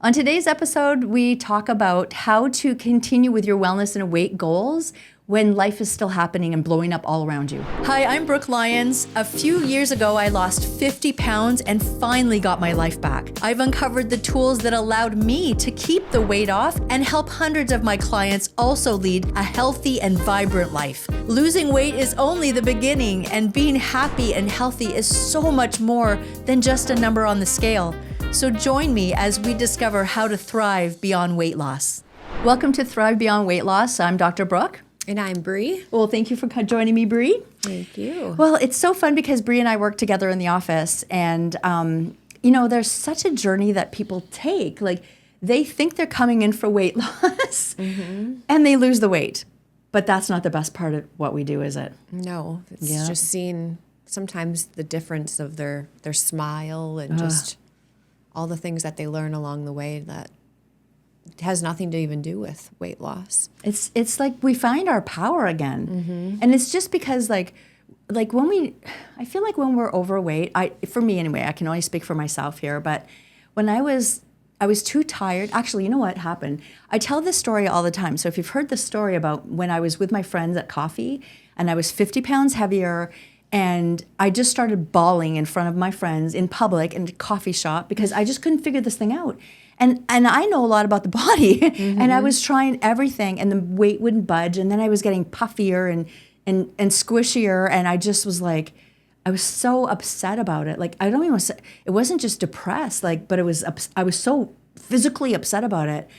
On today's episode, we talk about how to continue with your wellness and weight goals when life is still happening and blowing up all around you. Hi, I'm Brooke Lyons. A few years ago, I lost 50 pounds and finally got my life back. I've uncovered the tools that allowed me to keep the weight off and help hundreds of my clients also lead a healthy and vibrant life. Losing weight is only the beginning, and being happy and healthy is so much more than just a number on the scale. So join me as we discover how to thrive beyond weight loss. Welcome to Thrive Beyond Weight Loss. I'm Dr. Brooke. And I'm Bri. Well, thank you for joining me, Bri. Thank you. Well, it's so fun because Bri and I work together in the office, and there's such a journey that people take. Like, they think they're coming in for weight loss, and they lose the weight. But that's not the best part of what we do, is it? No, it's just seeing sometimes the difference of their smile and just all the things that they learn along the way that has nothing to even do with weight loss. It's like we find our power again. And it's just because like when I feel like when we're overweight, for me anyway, I can only speak for myself here, but when I was too tired. Actually, you know what happened? I tell this story all the time. So if you've heard the story about when I was with my friends at coffee and I was 50 pounds heavier and I just started bawling in front of my friends in public in a coffee shop because I just couldn't figure this thing out. And I know a lot about the body, and I was trying everything, and the weight wouldn't budge, and then I was getting puffier and squishier, and I just was like, I was so upset about it. Like, I don't even want to say, it wasn't just depressed, but I was so physically upset about it.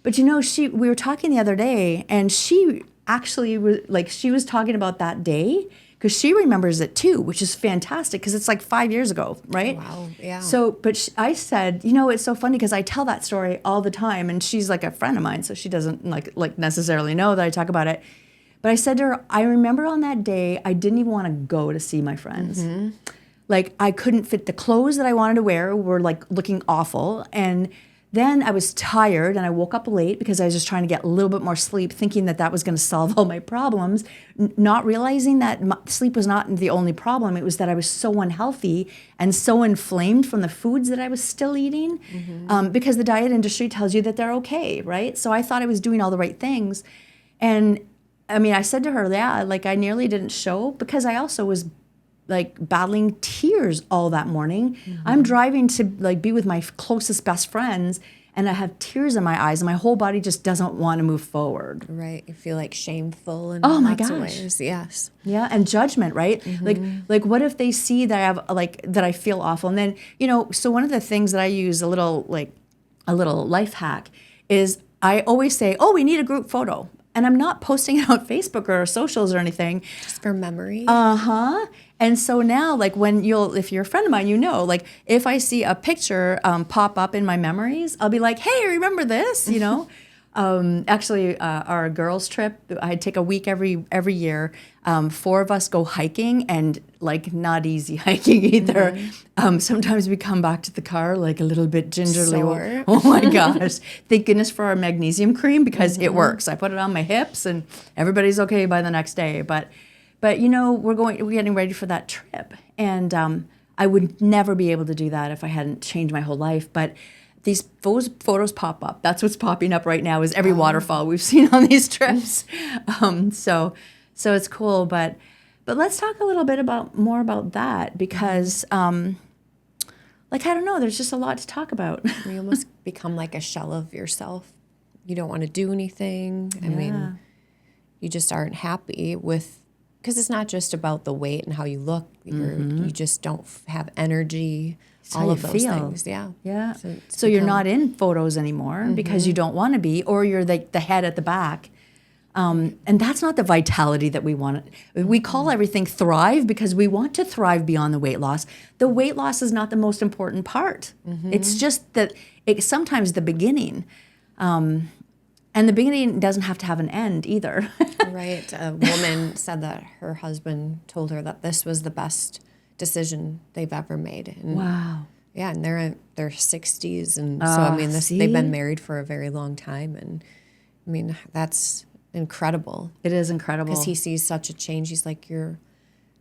But we were talking the other day, and she actually she was talking about that day, because she remembers it too, which is fantastic because it's like 5 years ago, right? Wow, yeah. So, I said, it's so funny because I tell that story all the time, and she's like a friend of mine, so she doesn't like necessarily know that I talk about it. But I said to her, I remember on that day, I didn't even want to go to see my friends. Like, I couldn't fit the clothes that I wanted to wear were like looking awful, and then I was tired and I woke up late because I was just trying to get a little bit more sleep, thinking that was going to solve all my problems, not realizing that sleep was not the only problem. It was that I was so unhealthy and so inflamed from the foods that I was still eating, because the diet industry tells you that they're okay, right? So I thought I was doing all the right things. And I mean, I said to her, I nearly didn't show because I also was battling tears all that morning. I'm driving to be with my closest best friends, and I have tears in my eyes, and my whole body just doesn't want to move forward. Right. You feel shameful in my lots gosh. of ways. Yes. Yeah, and judgment, right? Like what if they see that I have that I feel awful? And then, so one of the things that I use a little life hack is I always say, "Oh, we need a group photo." And I'm not posting it on Facebook or socials or anything. Just for memory. And so now, if you're a friend of mine, if I see a picture pop up in my memories, I'll be like, hey, remember this? Actually, our girls' trip, I take a week every year. 4 of us go hiking, and not easy hiking either. Sometimes we come back to the car a little bit gingerly. Sore. Oh my gosh! Thank goodness for our magnesium cream because it works. I put it on my hips, and everybody's okay by the next day. But we're getting ready for that trip, and I would never be able to do that if I hadn't changed my whole life. But these photos pop up. That's what's popping up right now. Is every waterfall we've seen on these trips. So it's cool. But let's talk a little bit more about that because I don't know. There's just a lot to talk about. You almost become like a shell of yourself. You don't want to do anything. I mean, you just aren't happy with. Because it's not just about the weight and how you look. You just don't have energy, all of those things. Yeah. Yeah. So you're not in photos anymore because you don't want to be, or you're the head at the back. And that's not the vitality that we want. We call everything thrive because we want to thrive beyond the weight loss. The weight loss is not the most important part. It's just that sometimes the beginning. And the beginning doesn't have to have an end either. Right. A woman said that her husband told her that this was the best decision they've ever made. And wow. Yeah, and they're in their 60s. And so, I mean, they've been married for a very long time. And, I mean, that's incredible. It is incredible. Because he sees such a change. He's like, you're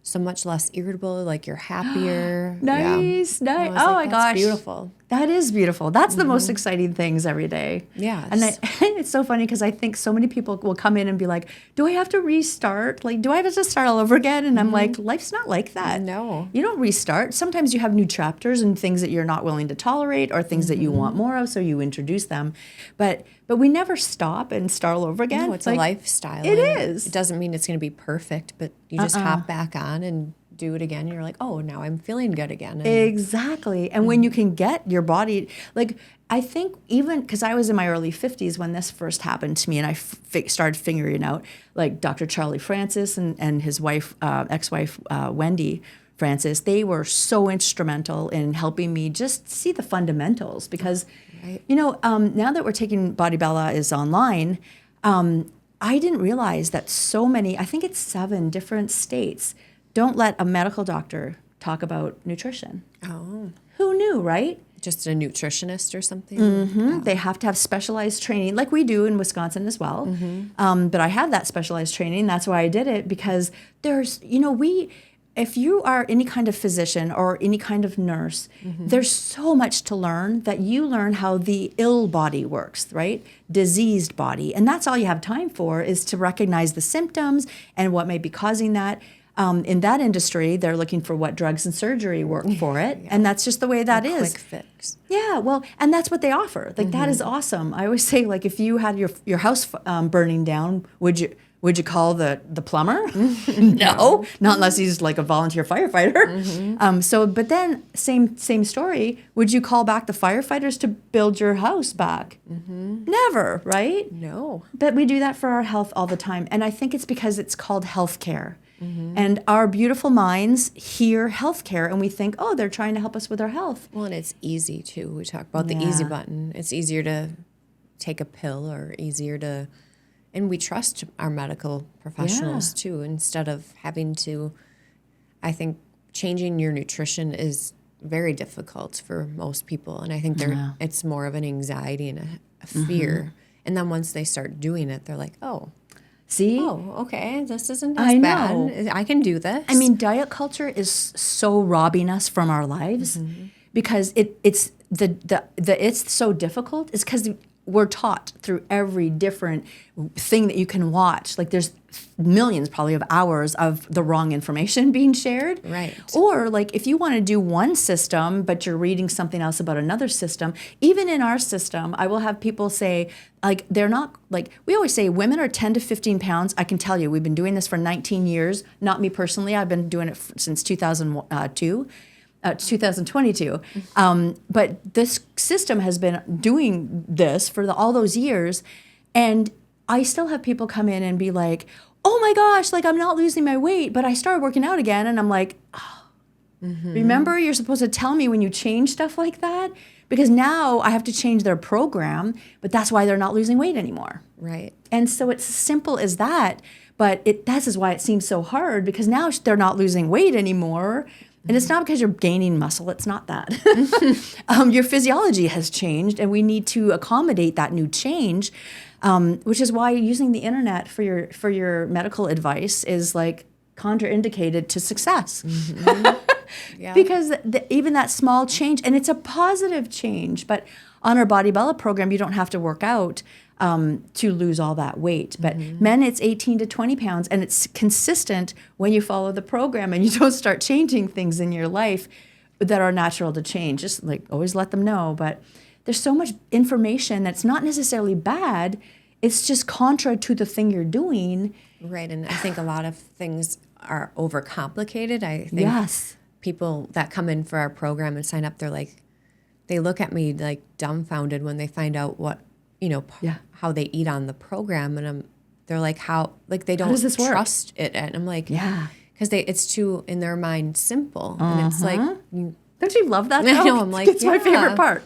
so much less irritable, you're happier. Nice, yeah. nice. Oh, my gosh. Beautiful. That is beautiful. That's the most exciting things every day. Yes. And it's so funny because I think so many people will come in and be like, do I have to restart? Like, do I have to start all over again? And I'm like, life's not like that. No. You don't restart. Sometimes you have new chapters and things that you're not willing to tolerate or things that you want more of, so you introduce them. But we never stop and start all over again. No, it's a lifestyle. It is. It doesn't mean it's going to be perfect, but you just hop back on and do it again. And you're like, oh, now I'm feeling good again. And exactly. And when you can get your body, like, I think even, because I was in my early 50s when this first happened to me, and I started figuring out, like, Dr. Charlie Francis and his wife, ex-wife, Wendy Francis, they were so instrumental in helping me just see the fundamentals. Because, now that we're taking Body Bella is online, I didn't realize that so many, I think it's 7 different states, don't let a medical doctor talk about nutrition. Oh. Who knew, right? Just a nutritionist or something? They have to have specialized training, like we do in Wisconsin as well. But I have that specialized training. That's why I did it, because there's, if you are any kind of physician or any kind of nurse, there's so much to learn that you learn how the ill body works, right? Diseased body. And that's all you have time for, is to recognize the symptoms and what may be causing that. In that industry, they're looking for what drugs and surgery work for it. And that's just the way that is. Quick fix. Yeah, well, and that's what they offer. Like, that is awesome. I always say, like, if you had your house burning down, would you call the plumber? No, not unless he's like a volunteer firefighter. But then same story. Would you call back the firefighters to build your house back? Never, right? No. But we do that for our health all the time. And I think it's because it's called healthcare. And our beautiful minds hear healthcare and we think, oh, they're trying to help us with our health. Well, and it's easy too. We talk about the easy button. It's easier to take a pill, or easier to, and we trust our medical professionals too, instead of having to, I think changing your nutrition is very difficult for most people. And I think it's more of an anxiety and a fear. And then once they start doing it, they're like, oh, see? Oh, okay. This isn't as bad. I can do this. I mean, diet culture is so robbing us from our lives because it's so difficult. It's because we're taught through every different thing that you can watch. Like, there's millions probably of hours of the wrong information being shared. Right. Or, like, if you want to do one system, but you're reading something else about another system, even in our system, I will have people say, like, they're not, like, we always say women are 10 to 15 pounds. I can tell you, we've been doing this for 19 years. Not me personally. I've been doing it since 2022. But this system has been doing this for all those years. And I still have people come in and be like, oh my gosh, like, I'm not losing my weight, but I started working out again. And I'm like, oh, remember, you're supposed to tell me when you change stuff like that? Because now I have to change their program, but that's why they're not losing weight anymore. Right. And so it's as simple as that. But that is why it seems so hard, because now they're not losing weight anymore. And it's not because you're gaining muscle. It's not that. Your physiology has changed, and we need to accommodate that new change, which is why using the internet for your medical advice is, like, contraindicated to success. Because even that small change, and it's a positive change, but on our Body Bella program, you don't have to work out to lose all that weight. But men, it's 18 to 20 pounds, and it's consistent when you follow the program and you don't start changing things in your life that are natural to change. Just, like, always let them know. But there's so much information that's not necessarily bad. It's just contra to the thing you're doing. Right, and I think a lot of things are overcomplicated. I think people that come in for our program and sign up, they look at me like dumbfounded when they find out what, how they eat on the program, and they're like, they don't trust it, and I'm like, because it's too, in their mind, simple, and it's like, don't you love that? I know, I'm like, it's my favorite part.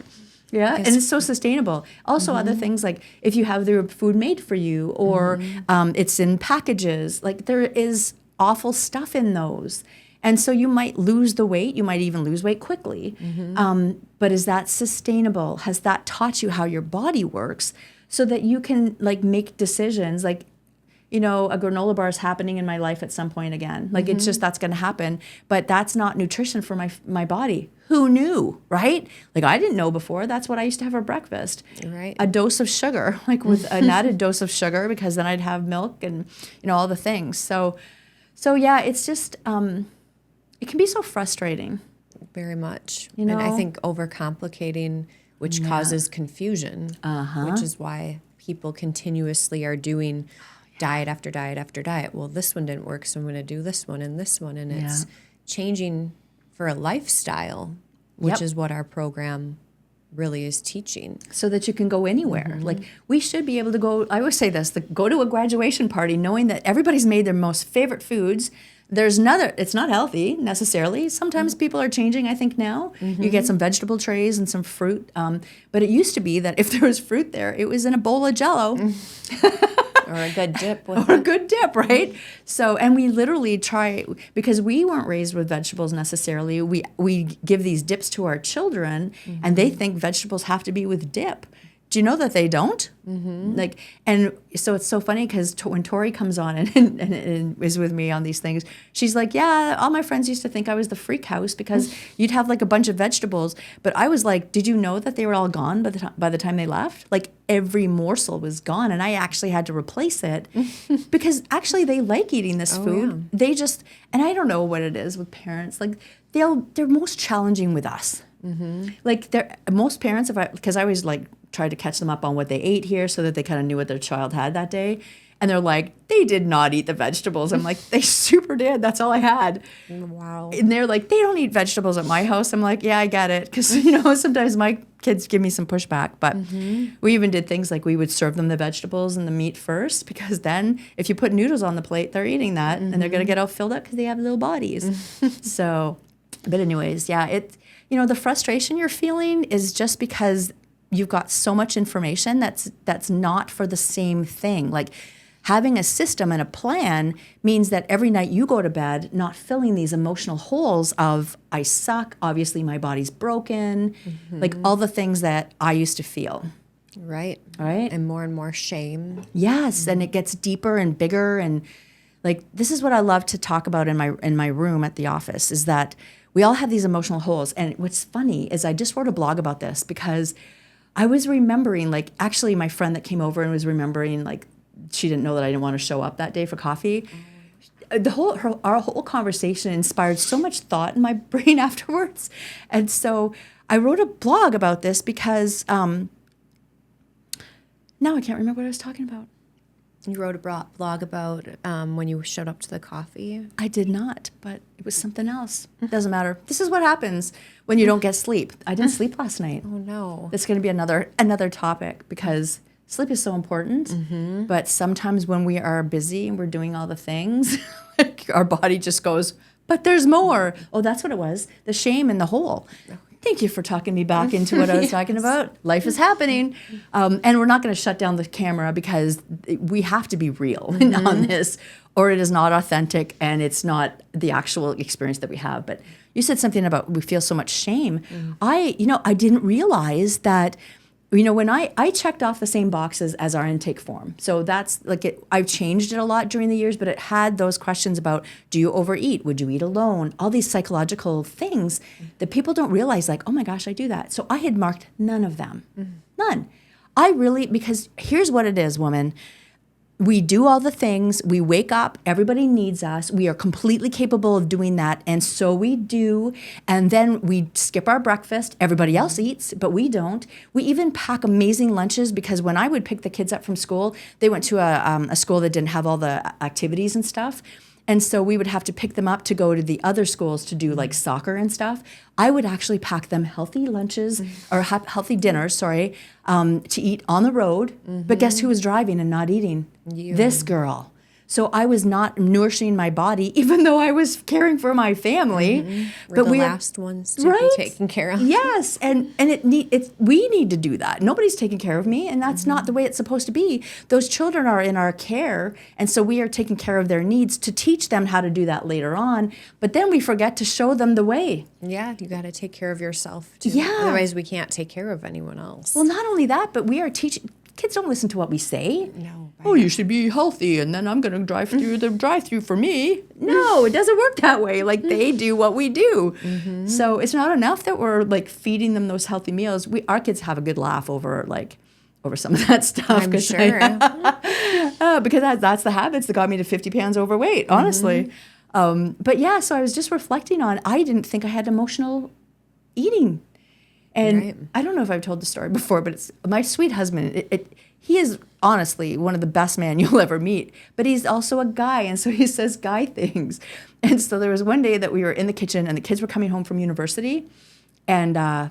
Yeah, and it's so sustainable. Also, other things, like if you have the food made for you, or it's in packages, like, there is awful stuff in those. And so you might lose the weight. You might even lose weight quickly. But is that sustainable? Has that taught you how your body works so that you can, like, make decisions? Like, a granola bar is happening in my life at some point again. Like it's just, that's going to happen. But that's not nutrition for my body. Who knew, right? Like I didn't know before. That's what I used to have for breakfast. Right. A dose of sugar, like with an added dose of sugar, because then I'd have milk and, all the things. So yeah, it's just, it can be so frustrating. Very much. And I think overcomplicating, which causes confusion, which is why people continuously are doing diet after diet after diet. Well, this one didn't work, so I'm going to do this one and this one. And it's changing for a lifestyle, which is what our program really is teaching. So that you can go anywhere. Like we should be able to go, I always say this, go to a graduation party knowing that everybody's made their most favorite foods. There's it's not healthy necessarily. Sometimes people are changing, I think now. You get some vegetable trays and some fruit. But it used to be that if there was fruit there, it was in a bowl of Jell-O. Or a good dip. Or a good dip, right? So, and we literally try, because we weren't raised with vegetables necessarily, we give these dips to our children, and they think vegetables have to be with dip. Do you know that they don't? Like, and so it's so funny because when Tori comes on and is with me on these things, she's like, yeah, all my friends used to think I was the freak house because you'd have like a bunch of vegetables. But I was like, did you know that they were all gone by the time they left? Like every morsel was gone, and I actually had to replace it because actually they like eating this food. Yeah. They just, and I don't know what it is with parents. Like they're most challenging with us. Like most parents, because I always like tried to catch them up on what they ate here so that they kind of knew what their child had that day. And they're like, they did not eat the vegetables. I'm like, they super did. That's all I had. Wow. And they're like, they don't eat vegetables at my house. I'm like, yeah, I get it. Because, sometimes my kids give me some pushback. But we even did things like we would serve them the vegetables and the meat first. Because then if you put noodles on the plate, they're eating that. And they're going to get all filled up because they have little bodies. So, but anyways, yeah, the frustration you're feeling is just because you've got so much information that's not for the same thing. Like having a system and a plan means that every night you go to bed not filling these emotional holes of I suck, obviously my body's broken, like all the things that I used to feel. Right. Right. And more shame. Yes, and it gets deeper and bigger, and like this is what I love to talk about in my room at the office is that we all have these emotional holes. And what's funny is I just wrote a blog about this because I was remembering, like, actually my friend that came over and was remembering, like, she didn't know that I didn't want to show up that day for coffee. Our whole conversation inspired so much thought in my brain afterwards. And so I wrote a blog about this because now I can't remember what I was talking about. You wrote a blog about when you showed up to the coffee? I did not, but it was something else. Doesn't matter. This is what happens when you don't get sleep. I didn't sleep last night. Oh, no. It's going to be another topic because sleep is so important. But sometimes when we are busy and we're doing all the things, our body just goes, but there's more. Oh, that's what it was. The shame in the hole. Thank you for talking me back into what I was talking about. Life is happening. And we're not going to shut down the camera because we have to be real on this, or it is not authentic and it's not the actual experience that we have. But you said something about we feel so much shame. I didn't realize that, when I checked off the same boxes as our intake form. So that's like I've changed it a lot during the years, but it had those questions about, do you overeat? Would you eat alone? All these psychological things that people don't realize, like, oh my gosh, I do that. So I had marked none of them. None. Because here's what it is, woman. We do all the things. We wake up. Everybody needs us. We are completely capable of doing that. And so we do. And then we skip our breakfast. Everybody else eats, but we don't. We even pack amazing lunches because when I would pick the kids up from school, they went to a school that didn't have all the activities and stuff. And so we would have to pick them up to go to the other schools to do like soccer and stuff. I would actually pack them healthy lunches or healthy dinners, to eat on the road. But guess who was driving and not eating? You. This girl. So I was not nourishing my body, even though I was caring for my family. We're the last ones to be taken care of. Yes, and we need to do that. Nobody's taking care of me, and that's not the way it's supposed to be. Those children are in our care, and so we are taking care of their needs to teach them how to do that later on. But then we forget to show them the way. Yeah, you got to take care of yourself too. Yeah. Otherwise, we can't take care of anyone else. Well, not only that, but we are teaching. Kids don't listen to what we say. No. oh, you should be healthy, and then I'm going to drive through the drive-through for me. No, it doesn't work that way. Like, they do what we do. So it's not enough that we're like feeding them those healthy meals. Our kids have a good laugh over some of that stuff. I'm sure. Because that's the habits that got me to 50 pounds overweight, honestly. But yeah, so I was just reflecting on, I didn't think I had emotional eating. And I don't know if I've told the story before, but it's my sweet husband. He is honestly one of the best men you'll ever meet, but he's also a guy. And so he says guy things. And so there was one day that we were in the kitchen and the kids were coming home from university. And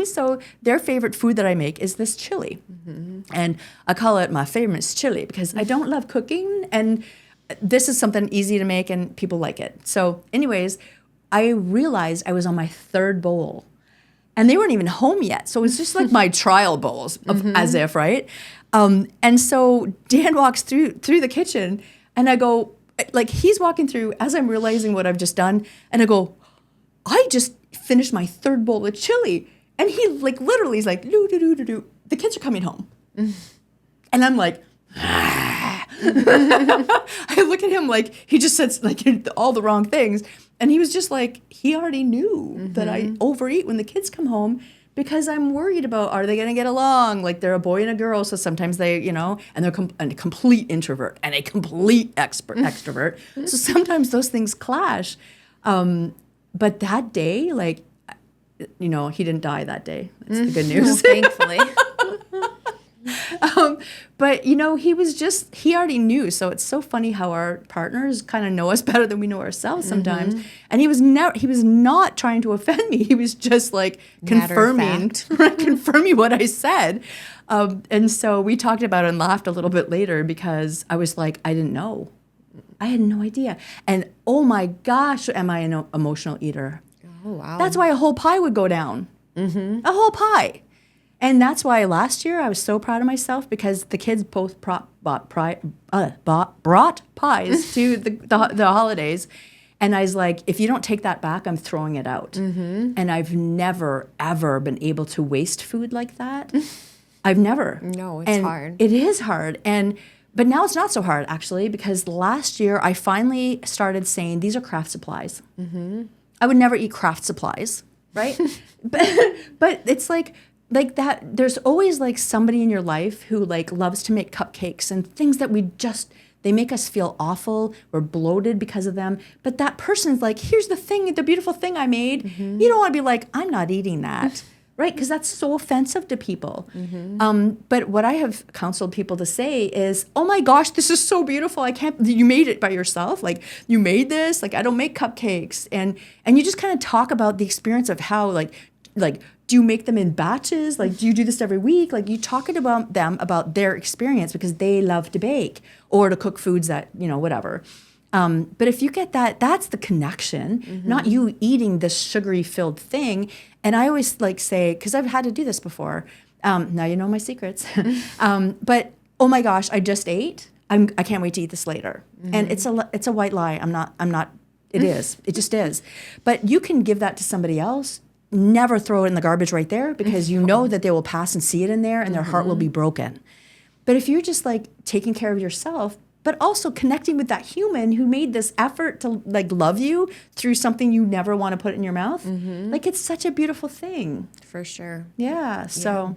so their favorite food that I make is this chili. And I call it my favorite chili because I don't love cooking. And this is something easy to make and people like it. So anyways, I realized I was on my third bowl. And they weren't even home yet. So it was just like my trial bowls, as if, right? And so Dan walks through the kitchen, and I go, like, he's walking through as I'm realizing what I've just done. And I go, I just finished my third bowl of chili. And he, like, literally is like, do. The kids are coming home. And I'm like, I look at him like he just said like all the wrong things. And he was just like, he already knew that I overeat when the kids come home because I'm worried about, are they going to get along? Like, they're a boy and a girl, so sometimes they, and they're a complete introvert and a complete extrovert. So sometimes those things clash. But that day, like, he didn't die that day. That's the good news. Thankfully. But he already knew. So it's so funny how our partners kind of know us better than we know ourselves sometimes. And he was not trying to offend me. He was just like confirming what I said. And so we talked about it and laughed a little bit later because I was like, I didn't know. I had no idea. And oh my gosh, am I an emotional eater? Oh, wow. That's why a whole pie would go down. A whole pie. And that's why last year I was so proud of myself because the kids both brought pies to the holidays. And I was like, if you don't take that back, I'm throwing it out. And I've never, ever been able to waste food like that. I've never. No, it's hard. It is hard. But now it's not so hard, actually, because last year I finally started saying, these are craft supplies. I would never eat craft supplies, right? but it's like that, there's always like somebody in your life who like loves to make cupcakes and things that they make us feel awful. We're bloated because of them. But that person's like, here's the beautiful thing I made. You don't want to be like, I'm not eating that, right? Because that's so offensive to people. But what I have counseled people to say is, oh my gosh, this is so beautiful. You made it by yourself. Like, you made this. Like, I don't make cupcakes. And you just kind of talk about the experience of how like, do you make them in batches? Like, do you do this every week? Like, you talking about them about their experience because they love to bake or to cook foods that, whatever. But if you get that, that's the connection, not you eating this sugary filled thing. And I always like say, because I've had to do this before. Now you know my secrets. But oh my gosh, I just ate. I can't wait to eat this later. And it's a white lie. I'm not. It is. It just is. But you can give that to somebody else. Never throw it in the garbage right there because you know that they will pass and see it in there and their heart will be broken. But if you're just like taking care of yourself, but also connecting with that human who made this effort to like love you through something you never want to put in your mouth, like it's such a beautiful thing. For sure. Yeah. So,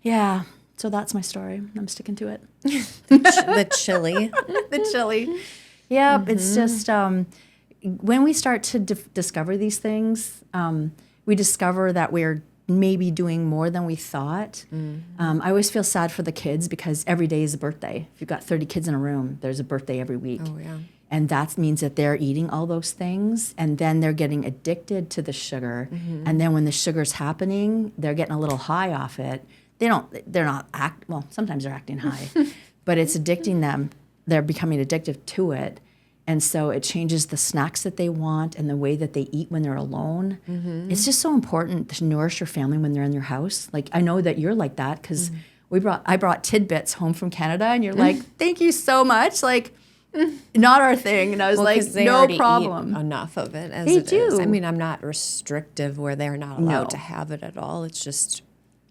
yeah. So that's my story. I'm sticking to it. The chili. The chili. Yep. It's just... when we start to discover these things, we discover that we're maybe doing more than we thought. I always feel sad for the kids because every day is a birthday. If you've got 30 kids in a room, there's a birthday every week. Oh, yeah. And that means that they're eating all those things, and then they're getting addicted to the sugar. And then when the sugar's happening, they're getting a little high off it. Sometimes they're acting high, but it's addicting them. They're becoming addicted to it. And so it changes the snacks that they want and the way that they eat when they're alone. It's just so important to nourish your family when they're in your house. Like, I know that you're like that because I brought tidbits home from Canada, and you're like, thank you so much. Like, not our thing. And I was like, no problem. Eat enough of it as they it do. is. I mean, I'm not restrictive where they're not allowed to have it at all. It's just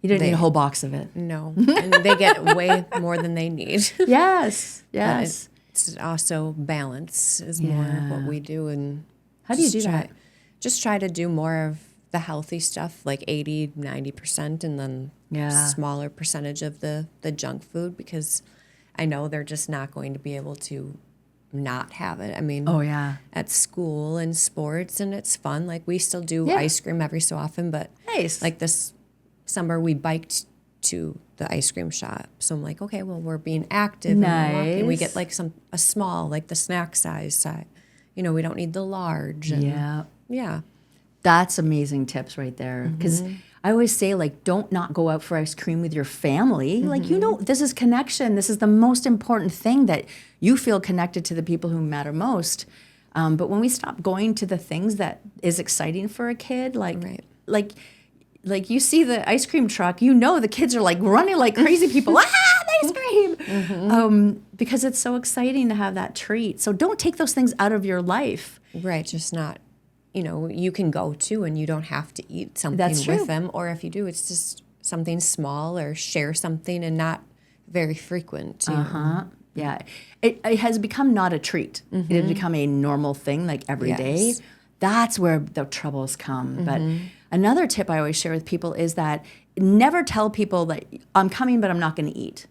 You don't need a whole box of it. No. And they get way more than they need. Yes. It's also balance is more what we do. And how do you do that? Just try to do more of the healthy stuff, like 80, 90%, and then smaller percentage of the junk food, because I know they're just not going to be able to not have it. I mean, at school and sports, and it's fun. Like, we still do ice cream every so often, but like this summer we biked to the ice cream shop. So I'm like, okay, well, we're being active. Nice. And walking. We get like a small, like the snack size. You know, we don't need the large. And yeah. That's amazing tips right there. Because I always say, like, don't not go out for ice cream with your family. Like, you know, this is connection. This is the most important thing, that you feel connected to the people who matter most. But when we stop going to the things that is exciting for a kid, like you see the ice cream truck, you know the kids are like running like crazy people. The ice cream! Because it's so exciting to have that treat. So don't take those things out of your life. Right, just not, you know, you can go to and you don't have to eat something with them. Or if you do, it's just something small, or share something, and not very frequent. Yeah. It has become not a treat. It has become a normal thing, like every day. That's where the troubles come. But another tip I always share with people is that never tell people that I'm coming, but I'm not going to eat.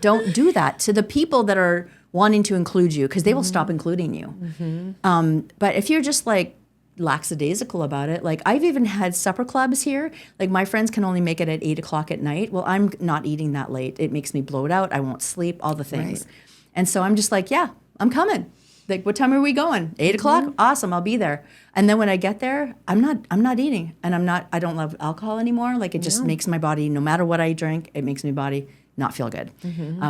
Don't do that to the people that are wanting to include you, because they will stop including you. But if you're just like lackadaisical about it, like I've even had supper clubs here. Like, my friends can only make it at 8 o'clock at night. Well, I'm not eating that late. It makes me bloat out. I won't sleep, all the things. And so I'm just like, yeah, I'm coming. Like, what time are we going? 8 o'clock? Awesome, I'll be there. And then when I get there, I'm not eating. And I don't love alcohol anymore. Like, it just makes my body, no matter what I drink, it makes my body not feel good.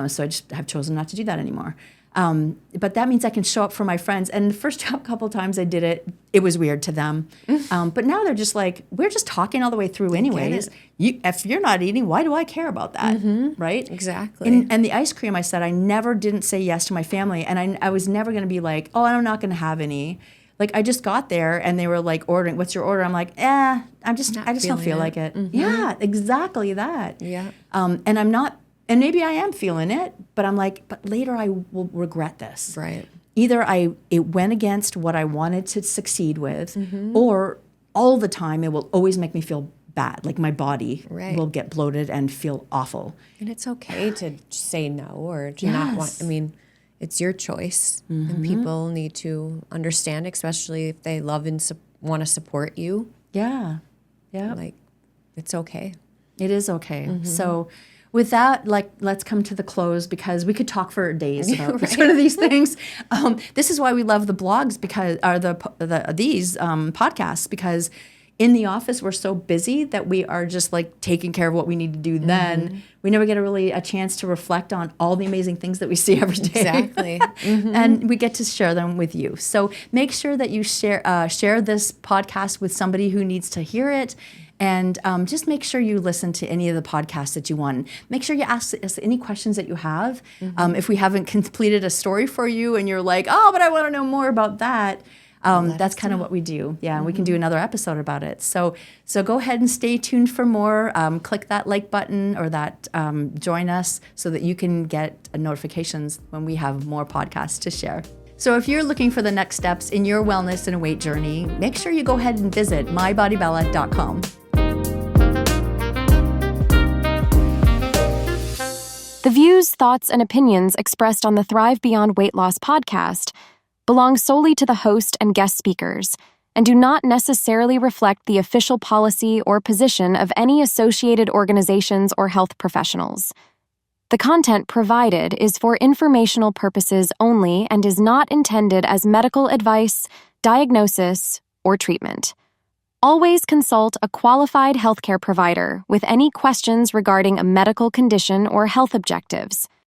So I just have chosen not to do that anymore. But that means I can show up for my friends. And the first couple times I did it, it was weird to them. But now they're just like, we're just talking all the way through anyways. If you're not eating, why do I care about that? Right? Exactly. And the ice cream, I said, I never didn't say yes to my family. And I was never going to be like, oh, I'm not going to have any. Like, I just got there and they were like ordering, what's your order? I'm like, I just don't feel like it. Yeah, exactly that. Yeah. And I'm not. And maybe I am feeling it, but I'm like, but later I will regret this. Right. Either it went against what I wanted to succeed with, or all the time it will always make me feel bad. Like, my body will get bloated and feel awful. And it's okay to say no, or to not want. I mean, it's your choice, and people need to understand, especially if they love and want to support you. Yeah. Like, it's okay. It is okay. So, with that, like, let's come to the close, because we could talk for days about each one of these things. This is why we love the blogs, because these podcasts, because in the office we're so busy that we are just like taking care of what we need to do. Then we never get a chance to reflect on all the amazing things that we see every day. Exactly. And we get to share them with you. So make sure that you share this podcast with somebody who needs to hear it. And just make sure you listen to any of the podcasts that you want. Make sure you ask us any questions that you have. If we haven't completed a story for you and you're like, oh, but I want to know more about that, that's kind of what we do. Yeah, we can do another episode about it. So go ahead and stay tuned for more. Click that like button, or that join us, so that you can get notifications when we have more podcasts to share. So if you're looking for the next steps in your wellness and weight journey, make sure you go ahead and visit mybodybella.com. The views, thoughts, and opinions expressed on the Thrive Beyond Weight Loss podcast belong solely to the host and guest speakers, and do not necessarily reflect the official policy or position of any associated organizations or health professionals. The content provided is for informational purposes only and is not intended as medical advice, diagnosis, or treatment. Always consult a qualified healthcare provider with any questions regarding a medical condition or health objectives.